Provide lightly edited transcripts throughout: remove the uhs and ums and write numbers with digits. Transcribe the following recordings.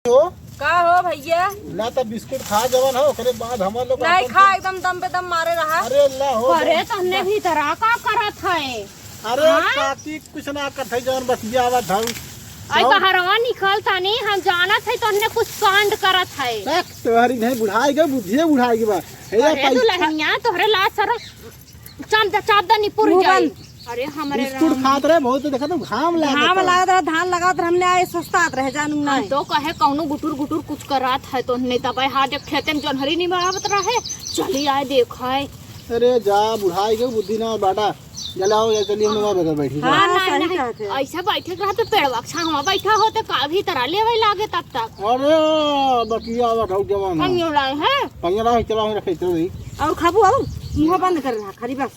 हो का हो भैया ना तो बिस्कुट खा जवन हो ओकरे बाद हमर लोग नहीं खा एकदम दम पे दम मारे रहा। अरे अल्लाह हो अरे तुमने भी तरह का करत है। अरे काकी कुछ ना करत जवन बतिया आवत हौ आई कहरवा निकलता नहीं हम जानत है तुमने कुछ कांड करत है। देख तोहरी नहीं बुढ़ाई के बुद्धिए बुढ़ाई के बा अरे तू लहनिया तोहरे लात सर चापदा निपुर जाई। अरे हमारे बिस्कुट खात रहे बहुत देखा तो घाम लागत रहा धान लगात हमने आए सस्तात रहे जानू ना तो कहे कौनो गुटुर गुटुर कुछ करात है तो नहीं तब हाथ जब खेते में जनहरी नहीं बढ़ावत रहे चली आए देखा। अरे जा बुढ़ाई के बुद्धि ना बाटा जलाओ या चलिए हम लोग बगल बैठी हाँ ना ऐसा बैठे रहा तो पेड़वा छावा बैठा होते काभी तरह लेवे लागे तब तक। अरे बकिया आवत हौ जवान हम यूं लाए हैं पंजरा चला रखे चल और खाबू और मुंह बंद कर रहा खरी बस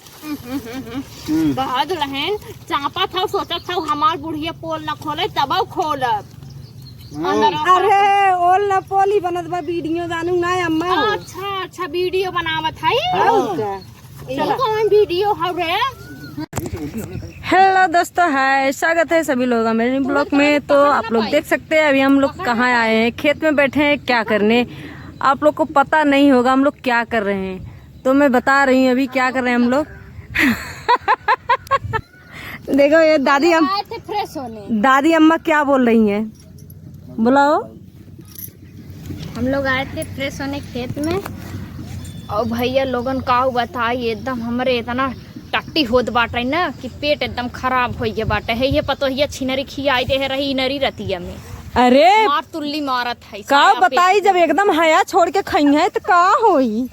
बहुत रहन चापा था सोचा था हमार बुढ़िया पोल न खोले तब खोलब। अरे ओल न पोली बनत बा वीडियो जानू ना अम्मा। अच्छा अच्छा वीडियो बनावत है चलो कौन वीडियो हवे। हेलो दोस्तों हाय स्वागत है सभी लोगों का मेरे ब्लॉग में। तो आप लोग देख सकते हैं अभी हम लोग कहाँ आए हैं, खेत में बैठे हैं क्या करने। आप लोग को पता नहीं होगा हम लोग क्या कर रहे हैं तो मैं बता रही हूँ अभी क्या कर रहे हैं हम लोग। देखो ये दादी फ्रेश होने दादी अम्मा क्या बोल रही हैं बुलाओ। हम लोग आए थे फ्रेश होने खेत में और भैया लोगन का बताई एकदम हमारे इतना टट्टी होत बाटे ना कि पेट एकदम खराब हो गया बाटे है। ये पतो ये छिनरी खियाई दे रही नरी रतिया में अरे मार तुल्ली मारत है का बताई जब एकदम हया छोड़ के खई है तो का होई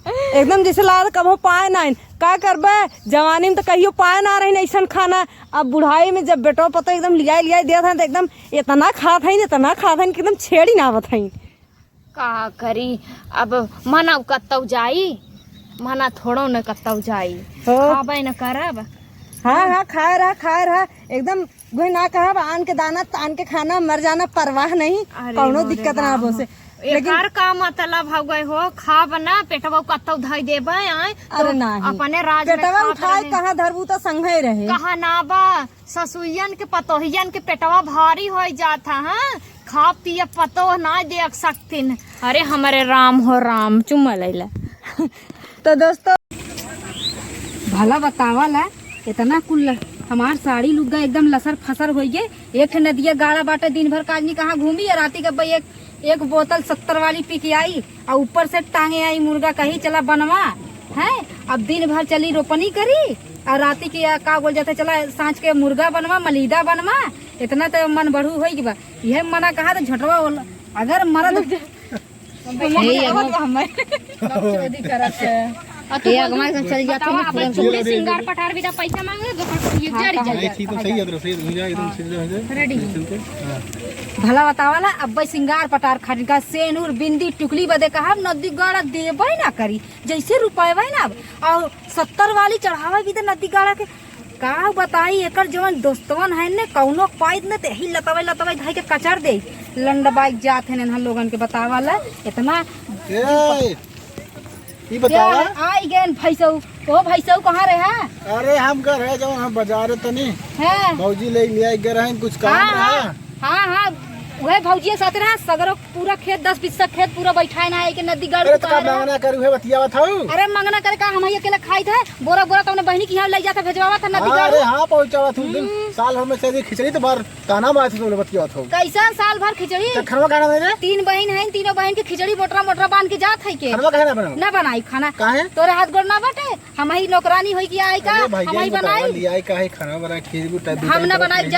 एकदम जैसे ला कबो पाए ना का करबे जवानी में तो कहियो पाए ना रही ऐसा खाना। अब बुढ़ाई में जब बेटो पतो एकदम लिया दिया था तो एकदम इतना खात है इतना खात है एकदम छेड़ी ना आवत है। का करी अब मना कत्तौ जाई मना थोड़ो न कत्तौ जाई खाबे न करब। हाँ खाए रहा एकदम वही ना कहब आन के दाना तान के खाना मर जाना परवाह नहीं कौनो दिक्कत ना हो से। लेकिन का मतलब हो गए हो खाब ना पेटवा कत्तौ धई देबे आए अरे नहीं अपने राज में पेटवा उठाए कहाँ धरबू तो संगे रहे कहा ना बा ससुइयन के पतोहियन के पेटवा भारी हो जाता है खा पिए पतो ना देख सकतीन। अरे हमारे राम हो राम चुम्मा लैला। तो दोस्तों भला बतावा ला इतना कुल हमार साड़ी लुगा एकदम लसर फसर हो गए। एक नदिया गाड़ा बाटे दिन भर काजनी कहाँ घूमी और राती के एक बोतल 70 वाली पी के आई और ऊपर से टांगे आई मुर्गा कहीं चला बनवा है। अब दिन भर चली रोपनी करी और राती के का बोल जाते चला सांझ के मुर्गा बनवा मलीदा बनवा। इतना तो मन बढ़ू हो गया यह मना कहा तो झटवा अगर मरद सिंगार पटार भी पैसा मांगे भला बतावाला अब सिंगार पटार खरीदा सेनूर बिंदी टुकली बदे कहा नदी गाड़ा देवे ना करी जैसे रुपये ना और 70 वाली चढ़ावा भी तो नदी गाड़ा के का बताई एकर जवन दोस्तवन है ने कौनो पाइत न ते ही लतवे धाई के कचर दे लंड बाइक जात है न लोगन के बतावाला इतना ई बतावा आई गेन भैसौ ओ भैसौ कहाँ रहे हैं। अरे हम घर है जब हम बाजार तनी है भौजी ले लिया गए हैं कुछ काम रहा। हाँ वह भौजी साथ रहा सगरो पूरा खेत 10-20 खेत पूरा बैठाए ना है कि नदी गाड़ अरे तो का मांगना करू है बतियावा था। अरे मांगना करे का हम अकेला खाई थे बोरा तुमने बहनी की यहाँ ले जाता भेजवावा था नदी गाड़। अरे हाँ पहुंचावा था दिन साल भर में से खिचड़ी तो बार ताना मार थे बतियावा था कैसा साल भर खिचड़ी खरवा खाना मेरे 3 बहन है तीनों बहन की खिचड़ी मोटरा बांध के जात है के खरवा खाना बना ना बनाई खाना काहे तोरे हाथ गोड़ ना बटे हम ही नौकरानी होई की आई का हम ही बनाई लिया काहे खाना बना खीर हम ना बनाई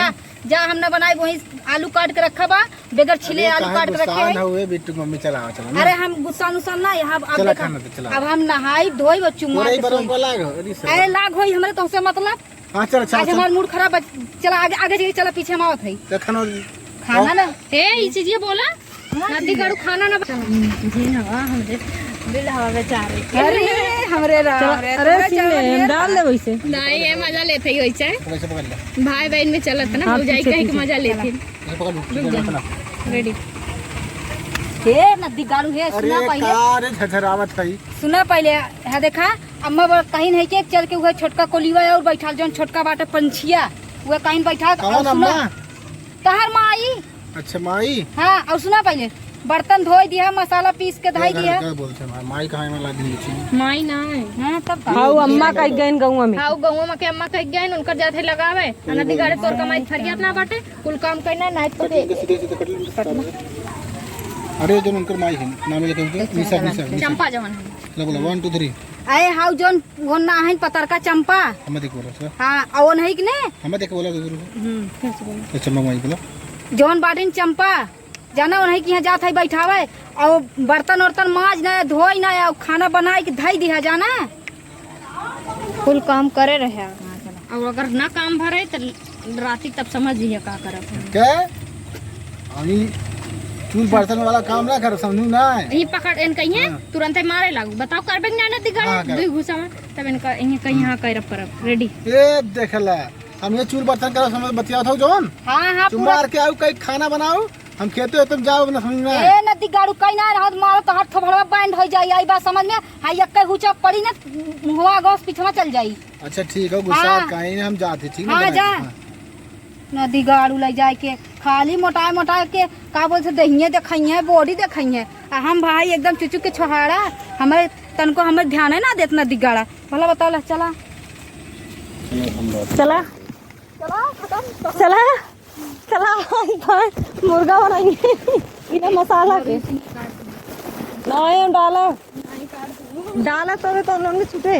जा हम ना बनाई वही आलू काट के रखा बा बगैर छिले आलू काट के रखे हुए बिट्टू मम्मी चला अरे हम गुस्सा नुस्सा ना यहाँ अब हम नहाई धोई बच्चू अरे लाग होई हमरे तुमसे मतलब। हाँ चल अच्छा आज हमारा मूड खराब चला आगे चला पीछे मावत है खाना ना ये चीज बोला नदी गाड़ू खाना ना जी ना हमरे बिल हवा बेचारे अरे हमरे अरे डाल दे वैसे नहीं ये मजा लेते ही होइছে भाई बहन में चलत ना भौजाई कहीं के मजा लेते रेडी हे नदी गाड़ू है सुना पहले अरे झझरावत है सुना पहले है देखा अम्मा कहीं नहीं के चल के वो छोटका कोलीवा और बैठा जौन छोटका बाटे पंछिया वो कहीं बैठा कौन अम्मा तहर माई अच्छा माई हाँ और सुना पहले बर्तन धोई दिया मसाला पीस के धाई दिया। क्या बोलते हैं माई कहाँ में लादी छी माई ना है हाँ तब हाउ अम्मा कह गए गौवा में। हाउ गौवा में के अम्मा कह गए उनकर जाथे लगावे नदी गाड़े तोर कमाई फरियात ना बाटे कुल काम करना नहीं तो सीधे सीधे कट ले। अरे जो उनकर माई है नाम लिखे होते निशा निशा चंपा जवन है लो बोलो 1 2 3 अरे हाउ जोन वो ना है पतरका चंपा। हम देखो बोलो सर हाँ और नहीं कि ने हम देखो बोलो फिर से बोलो। अच्छा माई बोलो जौन बाटिन चंपा जाना उन्हें कि यहाँ जात है बैठावे और बर्तन वर्तन माज ना धोई ना और खाना बनाए के धाई दिया जाना कुल काम करे रहे और अगर ना काम भरे तो राती तब समझ लिया का करब क्या अभी तू बर्तन वाला काम ना कर समझू ना ये पकड़ इन कहीं तुरंत मारे लागू बताओ करबे ना नदी गाड़े दुई घुसा में तब इनका इन्हें कहीं यहाँ करब करब रेडी ए देखला हम ये चूल बर्तन करा समझ बतिया था जोन हाँ हाँ तुम मार के आओ कहीं खाना बनाओ हम खेते हो तुम जाओ ना समझ में ए नदी गाड़ू कहीं ना रहत मारो तो हाथ थोड़ा बैंड हो जाई आई बात समझ में हां यक्के हुचा पड़ी ना मुहवा गस पीछवा चल जाई। अच्छा ठीक है गुस्सा हाँ। काहे हम जाते ठीक हाँ जा नदी गाड़ू ले जाए के खाली मोटाए मोटाए के का बोलते दहिए देखइए बॉडी देखइए हम भाई एकदम चुचू के छोहाड़ा हमारे तनको हमें ध्यान है ना देत नदी गाड़ा भला बताओ चला चला चला चला मुर्गा बनाएंगे बिना मसाला के नहीं डाला डाला तो लोग छूटे